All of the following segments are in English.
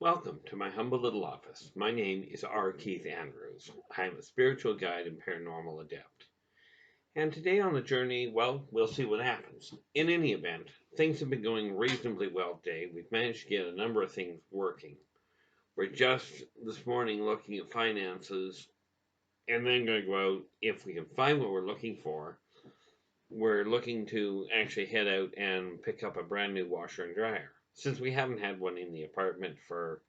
Welcome to my humble little office. My name is R. Keith Andrews. I am a spiritual guide and paranormal adept. And today on the journey, well, we'll see what happens. In any event, things have been going reasonably well today. We've managed to get a number of things working. We're just this morning looking at finances and then going to go out. If we can find what we're looking for, we're looking to actually head out and pick up a brand new washer and dryer. Since we haven't had one in the apartment for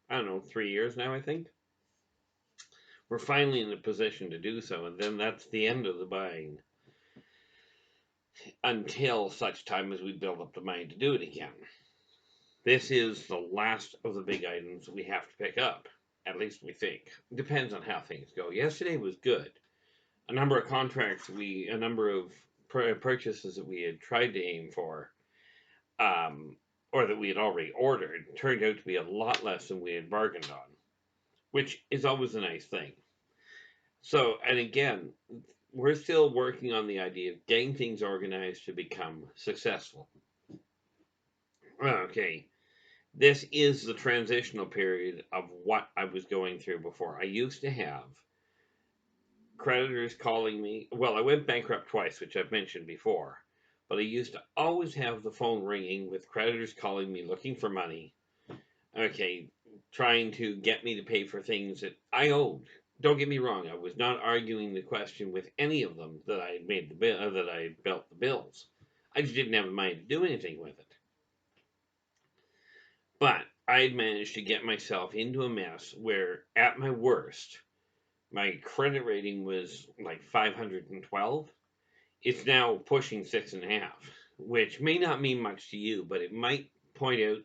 I don't know, 3 years now, I think. We're finally in a position to do so, and then that's the end of the buying until such time as we build up the money to do it again. This is the last of the big items we have to pick up, at least we think. Depends on how things go. Yesterday was good. A number of a number of purchases that we had tried to aim for, or that we had already ordered, turned out to be a lot less than we had bargained on, which is always a nice thing. So, and again, we're still working on the idea of getting things organized to become successful. Okay, this is the transitional period of what I was going through before. I used to have creditors calling me. Well, I went bankrupt twice, which I've mentioned before, but I used to always have the phone ringing with creditors calling me looking for money. Okay, trying to get me to pay for things that I owed. Don't get me wrong, I was not arguing the question with any of them that I had made the bill, that I had built the bills. I just didn't have the money to do anything with it. But I had managed to get myself into a mess where, at my worst, my credit rating was like 512. It's now pushing 6.5, which may not mean much to you, but it might point out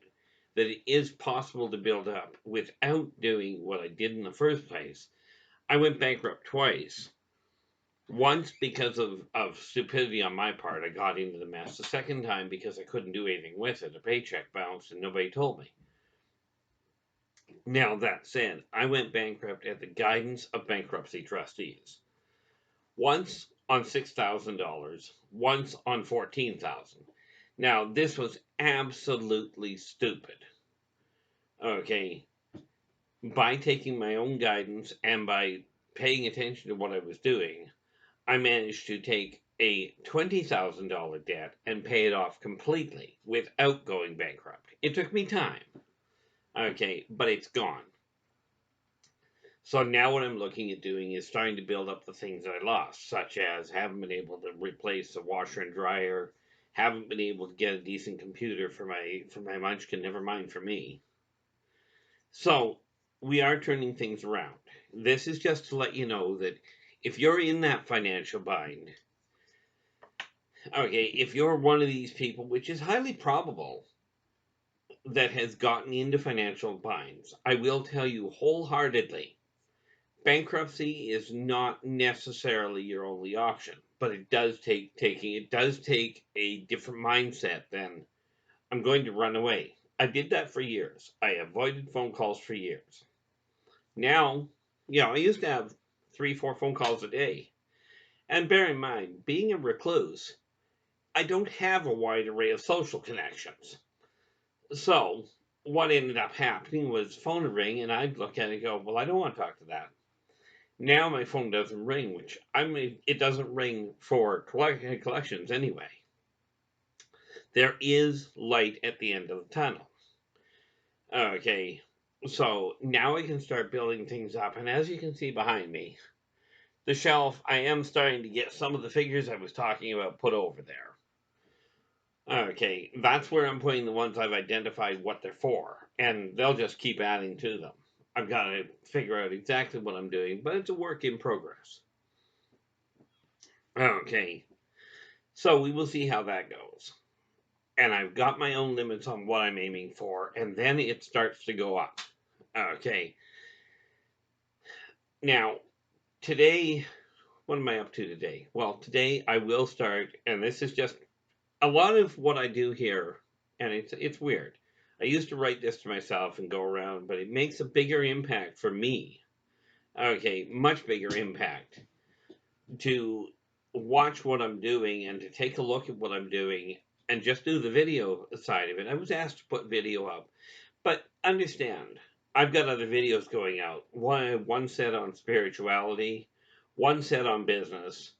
that it is possible to build up without doing what I did in the first place. I went bankrupt twice. Once because of stupidity on my part, I got into the mess. The second time because I couldn't do anything with it. A paycheck bounced and nobody told me. Now, that said, I went bankrupt at the guidance of bankruptcy trustees. Once on $6,000, once on $14,000. Now, this was absolutely stupid. Okay, by taking my own guidance and by paying attention to what I was doing, I managed to take a $20,000 debt and pay it off completely without going bankrupt. It took me time, okay, but it's gone. So now what I'm looking at doing is starting to build up the things that I lost, such as haven't been able to replace the washer and dryer, haven't been able to get a decent computer for my munchkin, never mind for me. So we are turning things around. This is just to let you know that if you're in that financial bind, okay, if you're one of these people, which is highly probable, that has gotten into financial binds, I will tell you wholeheartedly, bankruptcy is not necessarily your only option, but it does take a different mindset than I'm going to run away. I did that for years. I avoided phone calls for years. Now, I used to have 3, 4 phone calls a day. And bear in mind, being a recluse, I don't have a wide array of social connections. So, what ended up happening was phone would ring, and I'd look at it and go, well, I don't want to talk to that. Now my phone doesn't ring, which it doesn't ring for collections anyway. There is light at the end of the tunnel. Okay, so now I can start building things up, and as you can see behind me, the shelf, I am starting to get some of the figures I was talking about put over there. Okay, that's where I'm putting the ones I've identified what they're for, and they'll just keep adding to them. I've got to figure out exactly what I'm doing, but it's a work in progress. Okay, so we will see how that goes. And I've got my own limits on what I'm aiming for, and then it starts to go up. Okay. Now, today, what am I up to today? Well, today I will start, and this is just a lot of what I do here, and it's weird. I used to write this to myself and go around, but it makes a bigger impact for me. Okay, much bigger impact to watch what I'm doing and to take a look at what I'm doing and just do the video side of it. I was asked to put video up, But understand, I've got other videos going out. One set on spirituality, one set on business,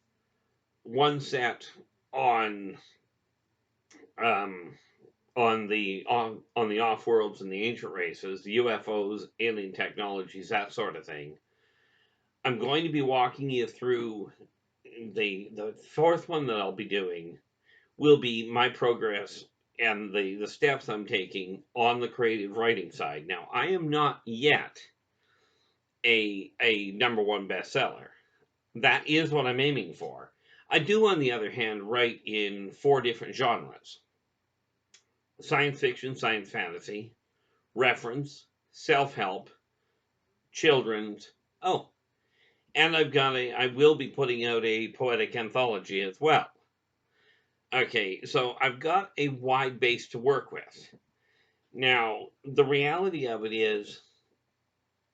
one set on um, on the off worlds and the ancient races, the UFOs, alien technologies, that sort of thing. I'm going to be walking you through the fourth one that I'll be doing will be my progress and the steps I'm taking on the creative writing side. Now, I am not yet a number one bestseller. That is what I'm aiming for. I do, on the other hand, write in 4 different genres: science fiction, science fantasy, reference, self help, children's. Oh, and I will be putting out a poetic anthology as well. Okay, so I've got a wide base to work with. Now, the reality of it is,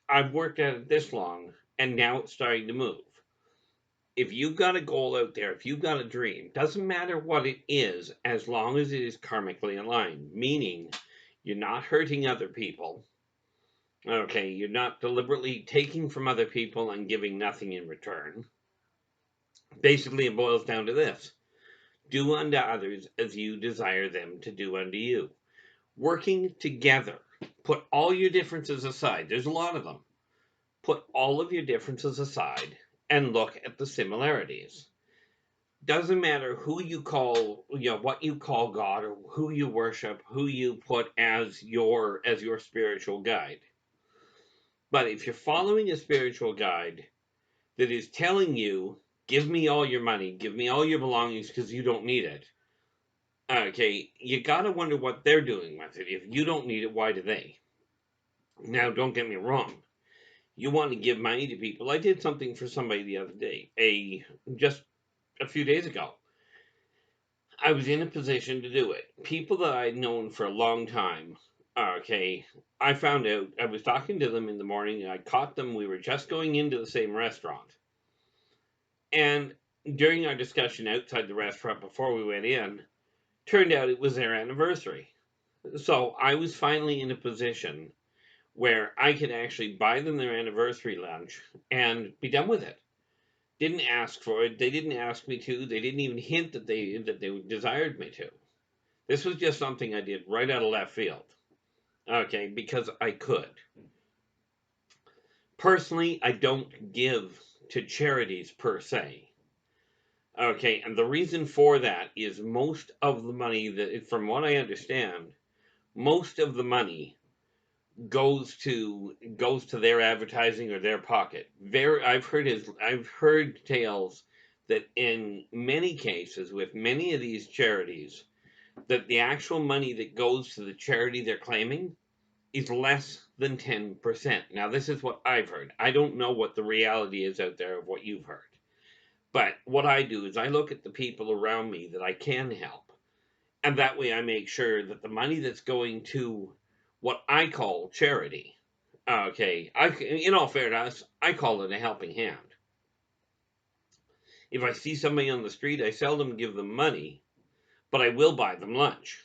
I've worked at it this long, and now it's starting to move. If you've got a goal out there, if you've got a dream, doesn't matter what it is, as long as it is karmically aligned, meaning you're not hurting other people. Okay, you're not deliberately taking from other people and giving nothing in return. Basically, it boils down to this: do unto others as you desire them to do unto you. Working together. Put all your differences aside. There's a lot of them. Put all of your differences aside and look at the similarities. Doesn't matter who you call, what you call God, or who you worship, who you put as your spiritual guide. But if you're following a spiritual guide that is telling you, give me all your money, give me all your belongings because you don't need it, okay, you gotta wonder what they're doing with it. If you don't need it, why do they? Now, don't get me wrong. You want to give money to people. I did something for somebody the other day, just a few days ago. I was in a position to do it. People that I'd known for a long time. Okay, I found out. I was talking to them in the morning. And I caught them. We were just going into the same restaurant, and during our discussion outside the restaurant before we went in, turned out it was their anniversary. So I was finally in a position where I could actually buy them their anniversary lunch and be done with it. Didn't ask for it. They didn't ask me to. They didn't even hint that they desired me to. This was just something I did right out of left field. Okay, because I could. Personally, I don't give to charities per se. Okay, and the reason for that is most of the money that, from what I understand, most of the money goes to their advertising or their pocket. I've heard tales that in many cases with many of these charities, that the actual money that goes to the charity they're claiming is less than 10%. Now, this is what I've heard. I don't know what the reality is out there of what you've heard. But what I do is I look at the people around me that I can help. And that way I make sure that the money that's going to what I call charity, okay, in all fairness, I call it a helping hand. If I see somebody on the street, I seldom give them money, but I will buy them lunch,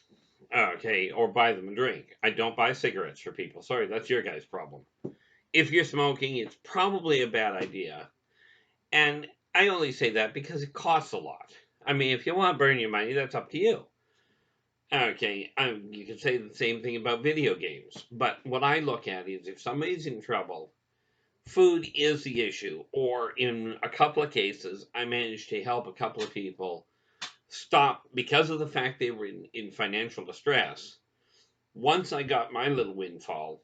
okay, or buy them a drink. I don't buy cigarettes for people. Sorry, that's your guys' problem. If you're smoking, it's probably a bad idea. And I only say that because it costs a lot. I mean, if you want to burn your money, that's up to you. Okay, you could say the same thing about video games. But what I look at is if somebody's in trouble, food is the issue. Or in a couple of cases, I managed to help a couple of people stop because of the fact they were in financial distress. Once I got my little windfall,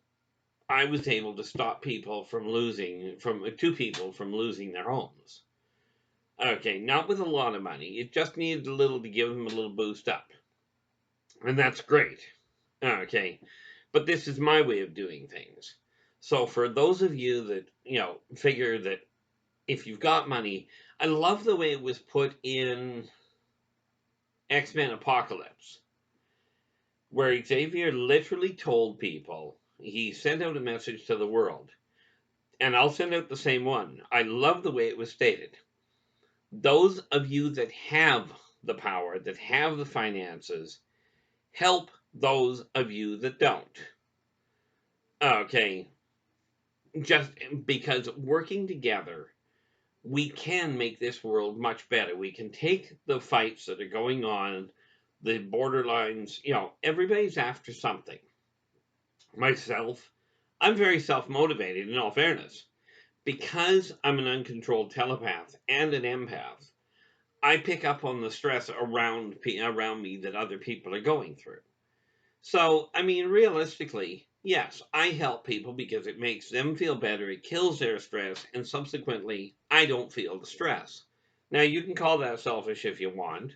I was able to stop people from losing, from 2 people from losing their homes. Okay, not with a lot of money. It just needed a little to give them a little boost up. And that's great. Okay, but this is my way of doing things. So for those of you that, figure that if you've got money, I love the way it was put in X-Men Apocalypse, where Xavier literally told people, he sent out a message to the world, and I'll send out the same one. I love the way it was stated. Those of you that have the power, that have the finances, help those of you that don't. Okay, just because working together, we can make this world much better. We can take the fights that are going on, the borderlines, everybody's after something. Myself, I'm very self motivated in all fairness. Because I'm an uncontrolled telepath and an empath, I pick up on the stress around me that other people are going through. So, I mean, realistically, yes, I help people because it makes them feel better, it kills their stress, and subsequently, I don't feel the stress. Now, you can call that selfish if you want.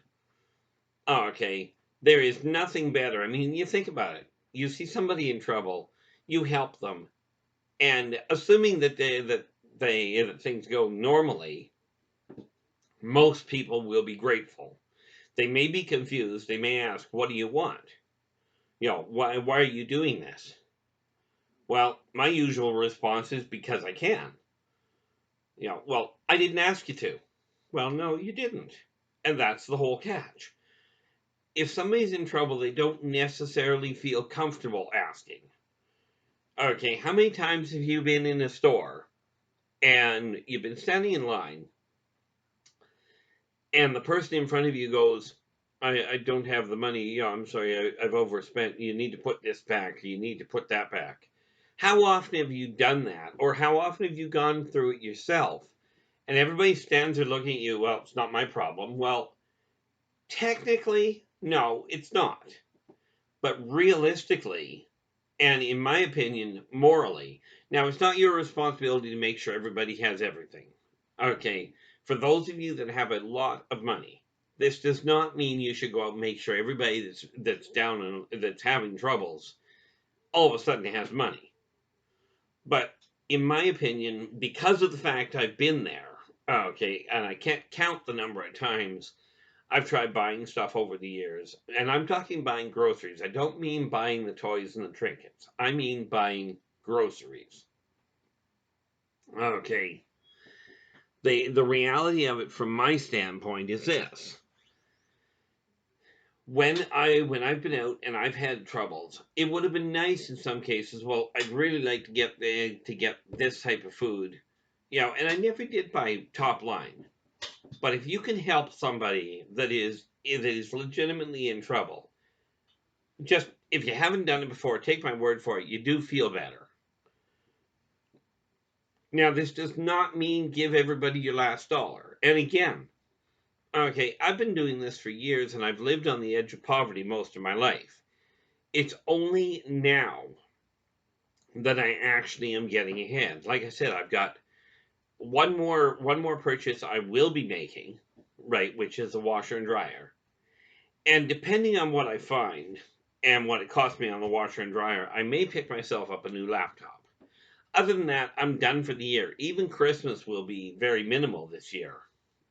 Oh, okay, there is nothing better. I mean, you think about it. You see somebody in trouble, you help them, and assuming that things go normally, most people will be grateful. They may be confused. They may ask, "What do you want? Why are you doing this?" Well, my usual response is because I can. Well, I didn't ask you to. Well, no, you didn't. And that's the whole catch. If somebody's in trouble, they don't necessarily feel comfortable asking. Okay, how many times have you been in a store and you've been standing in line and the person in front of you goes, I don't have the money. I'm sorry, I've overspent. You need to put this back. You need to put that back. How often have you done that? Or how often have you gone through it yourself? And everybody stands there looking at you, well, it's not my problem. Well, technically, no, it's not. But realistically, and in my opinion, morally, now it's not your responsibility to make sure everybody has everything. Okay, for those of you that have a lot of money, this does not mean you should go out and make sure everybody that's down and that's having troubles all of a sudden has money. But in my opinion, because of the fact I've been there, okay, and I can't count the number of times I've tried buying stuff over the years, and I'm talking buying groceries. I don't mean buying the toys and the trinkets. I mean buying groceries. Okay. The reality of it from my standpoint is this. When I've been out and I've had troubles, it would have been nice in some cases. Well, I'd really like to get this type of food, and I never did buy top line. But if you can help somebody that is legitimately in trouble, just if you haven't done it before, take my word for it, you do feel better. Now, this does not mean give everybody your last dollar. And again, okay, I've been doing this for years and I've lived on the edge of poverty most of my life. It's only now that I actually am getting ahead. Like I said, I've got one more purchase I will be making, right, which is a washer and dryer. And depending on what I find and what it costs me on the washer and dryer, I may pick myself up a new laptop. Other than that, I'm done for the year. Even Christmas will be very minimal this year.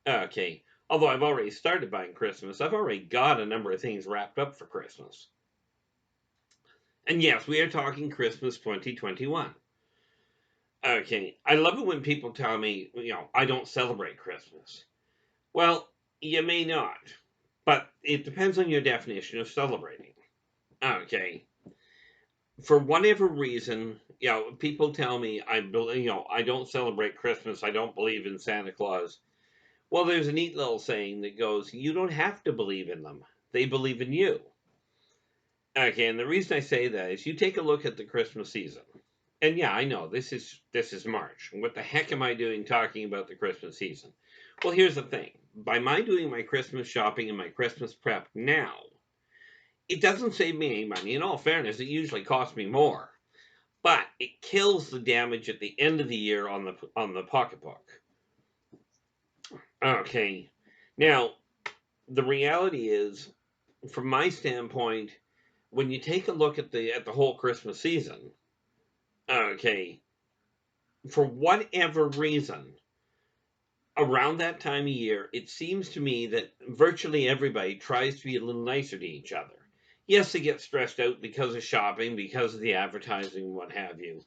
Okay. Although I've already started buying Christmas, I've already got a number of things wrapped up for Christmas. And yes, we are talking Christmas 2021. Okay. I love it when people tell me, I don't celebrate Christmas. Well, you may not, but it depends on your definition of celebrating. Okay. For whatever reason, people tell me I don't celebrate Christmas. I don't believe in Santa Claus. Well, there's a neat little saying that goes, you don't have to believe in them. They believe in you. Okay, and the reason I say that is you take a look at the Christmas season. And yeah, I know this is March. What the heck am I doing talking about the Christmas season? Well, here's the thing. By my doing my Christmas shopping and my Christmas prep now, it doesn't save me any money. In all fairness, it usually costs me more. But it kills the damage at the end of the year on the pocketbook. Okay. Now, the reality is, from my standpoint, when you take a look at the whole Christmas season, okay, for whatever reason, around that time of year, it seems to me that virtually everybody tries to be a little nicer to each other. Yes, they get stressed out because of shopping, because of the advertising, what have you.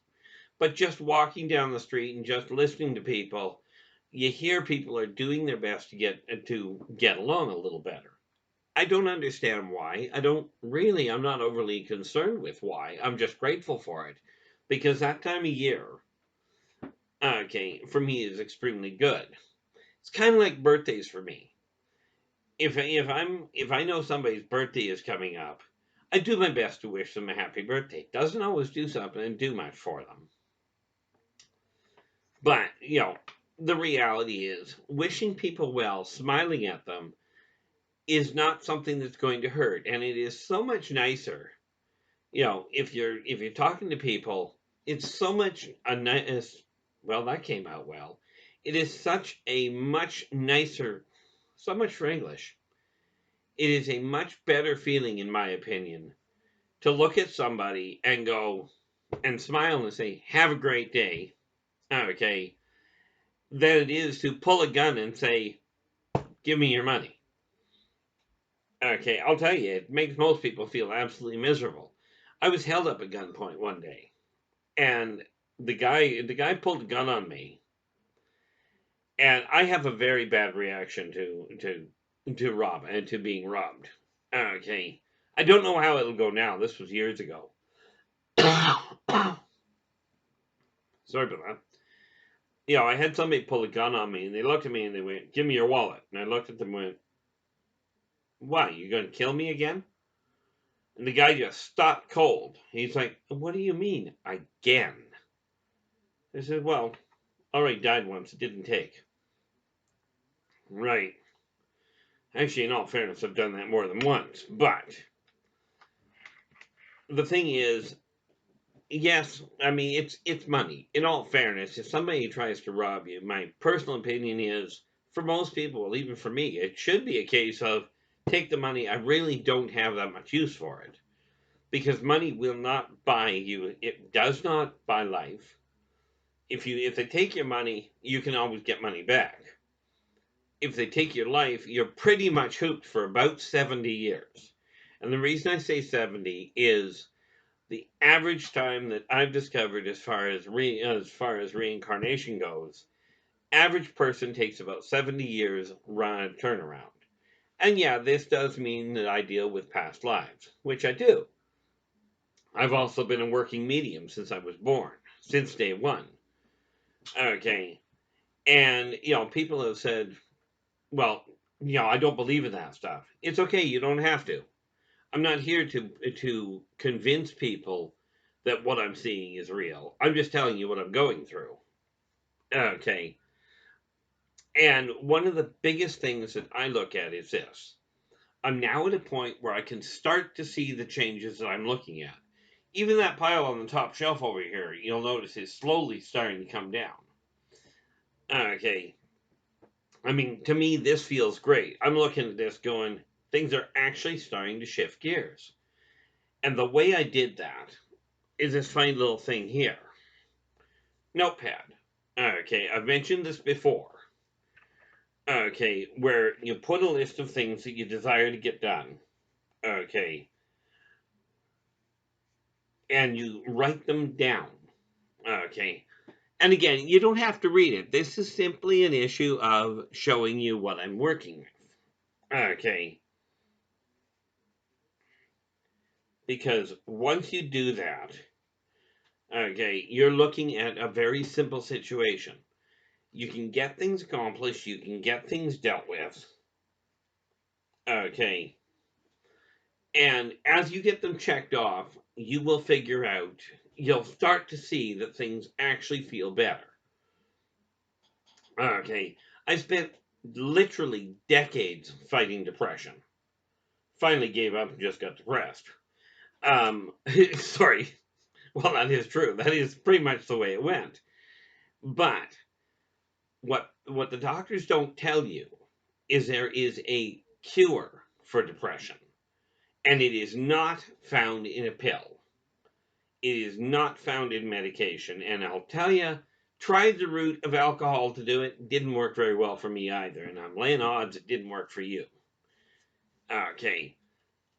But just walking down the street and just listening to people, you hear people are doing their best to get along a little better. I don't understand why. I'm not overly concerned with why. I'm just grateful for it because that time of year, for me is extremely good. It's kind of like birthdays for me. If I know somebody's birthday is coming up, I do my best to wish them a happy birthday. Doesn't always do something and do much for them. But, the reality is wishing people well, smiling at them is not something that's going to hurt, and it is so much nicer. If you're talking to people, it's so much a nice. Well, that came out well. It is such a much nicer, so much for English. It is a much better feeling, in my opinion, to look at somebody and go and smile and say, "Have a great day," okay, than it is to pull a gun and say, "Give me your money." Okay, I'll tell you, it makes most people feel absolutely miserable. I was held up at gunpoint one day, and the guy pulled a gun on me, and I have a very bad reaction to being robbed. Okay, I don't know how it'll go now. This was years ago. Sorry about that. I had somebody pull a gun on me, and they looked at me and they went, "Give me your wallet." And I looked at them and went, "Why? You going to kill me again?" And the guy just stopped cold. He's like, "What do you mean, again?" I said, "Well, already died once. It didn't take." Right. Actually, in all fairness, I've done that more than once. But the thing is, yes, I mean, it's money. In all fairness, if somebody tries to rob you, my personal opinion is, for most people, well, even for me, it should be a case of take the money. I really don't have that much use for it. Because money will not buy you. It does not buy life. If they take your money, you can always get money back. If they take your life, you're pretty much hooked for about 70 years. And the reason I say 70 is the average time that I've discovered as far as reincarnation goes, average person takes about 70 years run turnaround. And yeah, this does mean that I deal with past lives, which I do. I've also been a working medium since I was born, since day one. Okay. And, people have said, well, I don't believe in that stuff. It's okay. You don't have to. I'm not here to convince people that what I'm seeing is real. I'm just telling you what I'm going through. Okay. And one of the biggest things that I look at is this. I'm now at a point where I can start to see the changes that I'm looking at. Even that pile on the top shelf over here, you'll notice is slowly starting to come down. Okay. I mean, to me, this feels great. I'm looking at this going, things are actually starting to shift gears. And the way I did that is this fine little thing here. Notepad. Okay, I've mentioned this before. Okay, where you put a list of things that you desire to get done. Okay. And you write them down. Okay. And again, you don't have to read it. This is simply an issue of showing you what I'm working with. Okay. Because once you do that, okay, you're looking at a very simple situation. You can get things accomplished, you can get things dealt with. Okay. And as you get them checked off, you will figure out, you'll start to see that things actually feel better. Okay. I spent literally decades fighting depression. Finally gave up and just got depressed. Sorry. Well, that is true. That is pretty much the way it went. But what the doctors don't tell you is there is a cure for depression, and it is not found in a pill. It is not found in medication. And I'll tell you, tried the route of alcohol to do it. Didn't work very well for me either. And I'm laying odds it didn't work for you. Okay.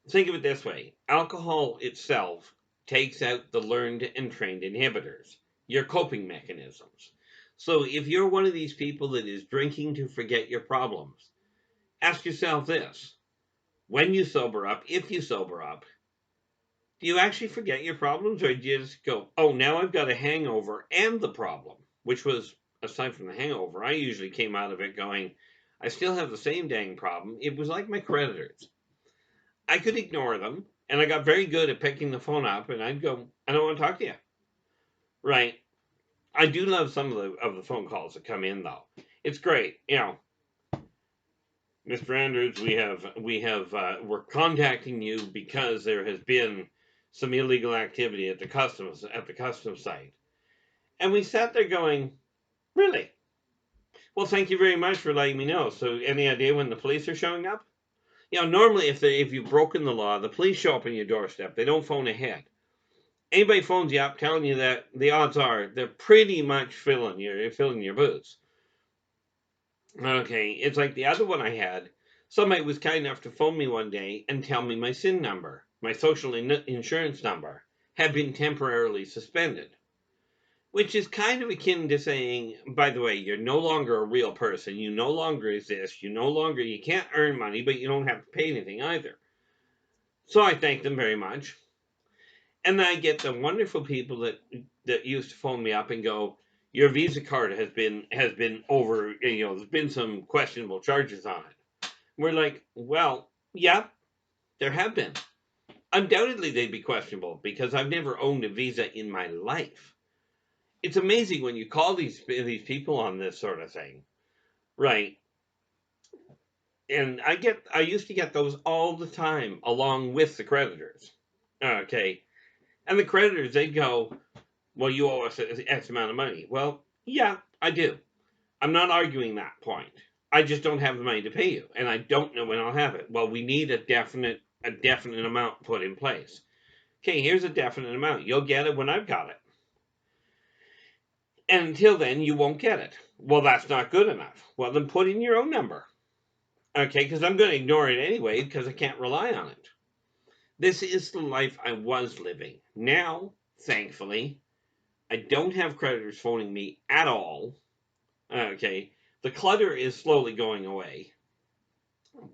Think of it this way. Alcohol itself takes out the learned and trained inhibitors, your coping mechanisms. So if you're one of these people that is drinking to forget your problems, ask yourself this. When you sober up, if you sober up, Do you actually forget your problems, or do you just go, oh, now I've got a hangover and the problem? Which was, aside from the hangover, I usually came out of it going, I still have the same dang problem. It was like my creditors. I could ignore them, and I got very good at picking the phone up, and I'd go, I don't want to talk to you. Right? I do love some of the phone calls that come in, though. It's great. You know, Mr. Andrews, we're contacting you because there has been some illegal activity at the customs site. And we sat there going, really? Well, thank you very much for letting me know. So, any idea when the police are showing up? You know, normally if you've broken the law, the police show up on your doorstep. They don't phone ahead. Anybody phones you up telling you that, the odds are they're pretty much filling your boots. Okay, it's like the other one I had. Somebody was kind enough to phone me one day and tell me my SIN number, my social insurance number, had been temporarily suspended. Which is kind of akin to saying, by the way, you're no longer a real person. You no longer exist. You can't earn money, but you don't have to pay anything either. So I thank them very much. And then I get the wonderful people that used to phone me up and go, your Visa card has been over, there's been some questionable charges on it. We're like, well, yeah, there have been. Undoubtedly they'd be questionable because I've never owned a Visa in my life. It's amazing when you call these people on this sort of thing, right? And I used to get those all the time along with the creditors. Okay. And the creditors, they'd go, well, you owe us X amount of money. Well, yeah, I do. I'm not arguing that point. I just don't have the money to pay you, and I don't know when I'll have it. Well, we need a definite amount put in place. Okay, here's a definite amount. You'll get it when I've got it. And until then, you won't get it. Well, that's not good enough. Well, then put in your own number. Okay, because I'm going to ignore it anyway because I can't rely on it. This is the life I was living. Now, thankfully, I don't have creditors phoning me at all. Okay, the clutter is slowly going away.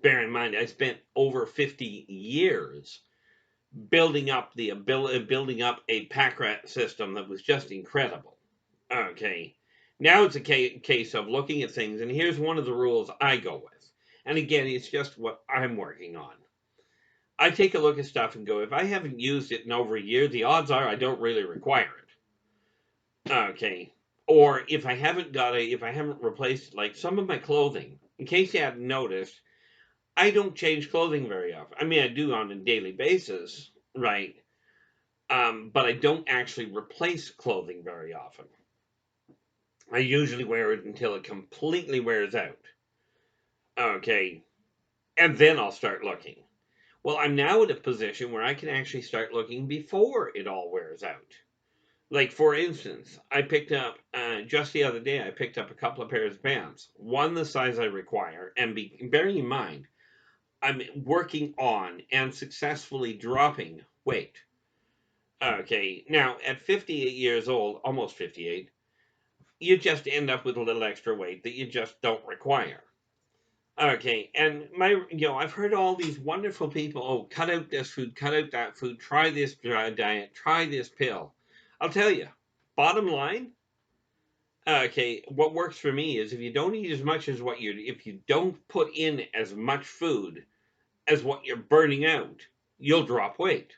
Bear in mind, I spent over 50 years building up a pack rat system that was just incredible. Okay, now it's a case of looking at things, and here's one of the rules I go with. And again, it's just what I'm working on. I take a look at stuff and go, if I haven't used it in over a year, the odds are I don't really require it. Okay. Or if I haven't replaced, like, some of my clothing, in case you hadn't noticed, I don't change clothing very often. I mean, I do on a daily basis, right? But I don't actually replace clothing very often. I usually wear it until it completely wears out. Okay. And then I'll start looking. Well, I'm now at a position where I can actually start looking before it all wears out. Like, for instance, I picked up, just the other day, I picked up a couple of pairs of pants. One the size I require, and bearing in mind, I'm working on and successfully dropping weight. Okay, now at 58 years old, almost 58, you just end up with a little extra weight that you just don't require. Okay, and I've heard all these wonderful people, oh, cut out this food, cut out that food, try this diet, try this pill. I'll tell you, bottom line, okay, what works for me is if you don't eat as much as if you don't put in as much food as what you're burning out, you'll drop weight.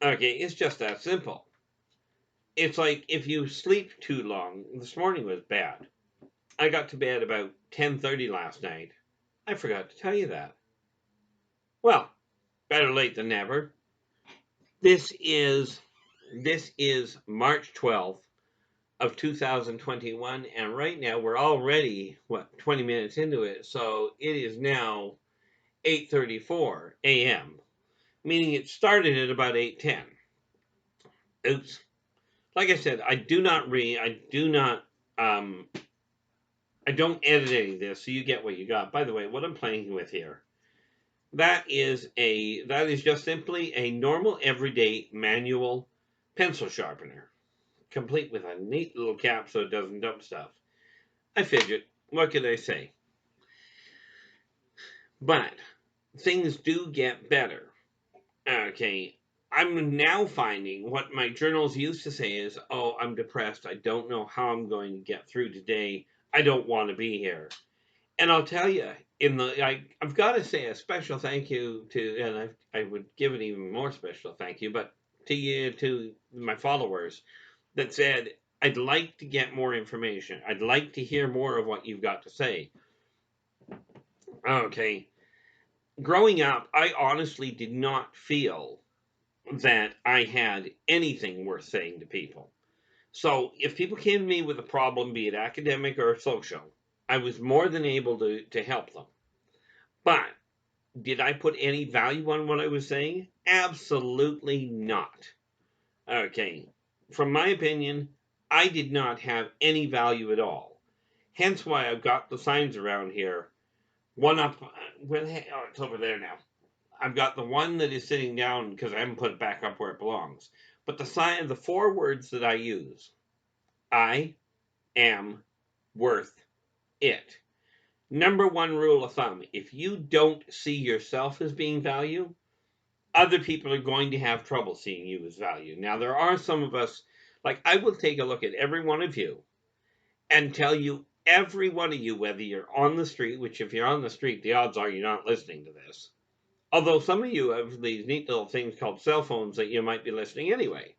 Okay, it's just that simple. It's like if you sleep too long, this morning was bad. I got to bed about 10:30 last night. I forgot to tell you that. Well, better late than never. This is March 12th of 2021, and right now we're already 20 minutes into it, so it is now 8:34 a.m., meaning it started at about 8:10. Oops. Like I said, I don't edit any of this, so you get what you got. By the way, what I'm playing with here, that is just simply a normal everyday manual pencil sharpener, complete with a neat little cap so it doesn't dump stuff. I fidget. What could I say? But things do get better. Okay, I'm now finding what my journals used to say is, oh, I'm depressed. I don't know how I'm going to get through today. I don't want to be here. And I'll tell you, I've got to say a special thank you to, and I would give an even more special thank you, but to you, to my followers that said, I'd like to get more information. I'd like to hear more of what you've got to say. Okay. Growing up, I honestly did not feel that I had anything worth saying to people. So if people came to me with a problem, be it academic or social, I was more than able to help them. But did I put any value on what I was saying? Absolutely not. Okay. From my opinion, I did not have any value at all. Hence why I've got the signs around here. One up, well, oh, it's over there now. I've got the one that is sitting down because I haven't put it back up where it belongs. But the 4 words that I use: I am worth it. Number one rule of thumb: if you don't see yourself as being value, other people are going to have trouble seeing you as value. Now, there are some of us, like I will take a look at every one of you and tell you, every one of you, whether you're on the street, which if you're on the street, the odds are you're not listening to this. Although some of you have these neat little things called cell phones that you might be listening anyway.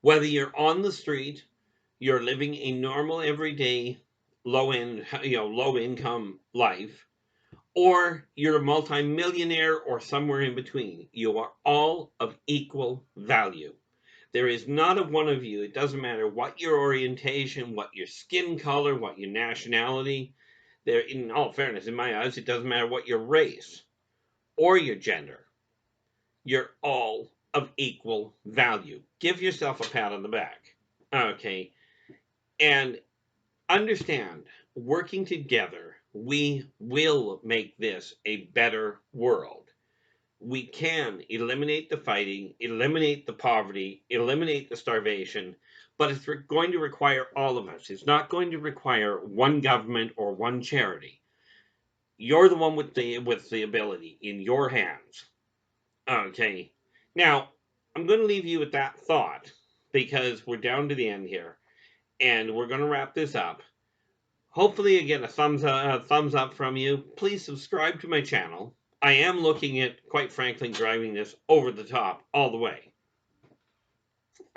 Whether you're on the street, you're living a normal, everyday, low income life, or you're a multimillionaire or somewhere in between, you are all of equal value. There is not a one of you, it doesn't matter what your orientation, what your skin color, what your nationality. There, in all fairness, in my eyes, it doesn't matter what your race or your gender. You're all of equal value. Give yourself a pat on the back. Okay. And understand, working together, we will make this a better world. We can eliminate the fighting, eliminate the poverty, eliminate the starvation, but it's going to require all of us. It's not going to require one government or one charity. You're the one with the ability in your hands. Okay. Now, I'm going to leave you with that thought because we're down to the end here and we're going to wrap this up. Hopefully, again, a thumbs up from you. Please subscribe to my channel. I am looking at, quite frankly, driving this over the top all the way.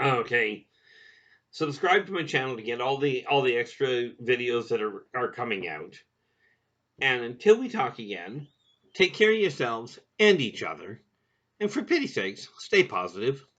Okay. Subscribe to my channel to get all the extra videos that are coming out. And until we talk again, take care of yourselves and each other. And for pity's sakes, stay positive.